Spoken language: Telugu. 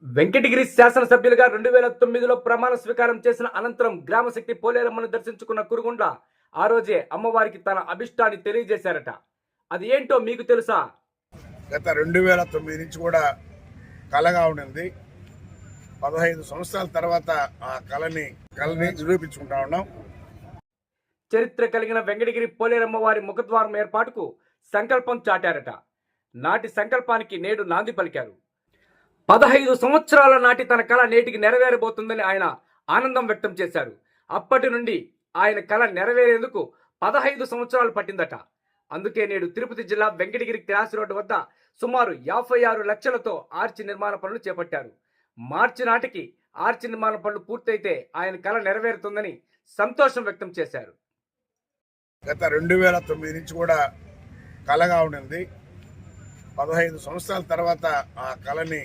వెంకటగిరి శాసనసభ్యులుగా 2009లో ప్రమాణ స్వీకారం చేసిన అనంతరం గ్రామశక్తి పోలేరమ్మను దర్శించుకున్న కురుగుండ్ల ఆ రోజే అమ్మవారికి తన అభిష్టాన్ని తెలియజేశారట. అది ఏంటో మీకు తెలుసా? గత 2009 నుంచి కూడా కళగా ఉండింది. 15 సంవత్సరాల తర్వాత ఆ కళని నిరూపించుకుంటా ఉన్నాం. చరిత్ర కలిగిన వెంకటగిరి పోలేరమ్మ వారి ముఖద్వారం ఏర్పాటుకు సంకల్పం చాటారట. నాటి సంకల్పానికి నేడు నాంది పలికారు. 15 సంవత్సరాల నాటి తన కళ నేటికి నెరవేరబోతుందని ఆయన ఆనందం వ్యక్తం చేశారు. అప్పటి నుండి ఆయన కళ నెరవేరేందుకు 15 సంవత్సరాలు పట్టిందట. అందుకే నేడు తిరుపతి జిల్లా వెంకటగిరి క్రాస్ రోడ్డు వద్ద సుమారు 56 లక్షలతో ఆర్చి నిర్మాణ పనులు చేపట్టారు. మార్చి నాటికి ఆర్చి నిర్మాణ పనులు పూర్తయితే ఆయన కళ నెరవేరుతుందని సంతోషం వ్యక్తం చేశారు. గత 2009 నుంచి కూడా కళగా ఉండింది. 15 సంవత్సరాల తర్వాత ఆ కళని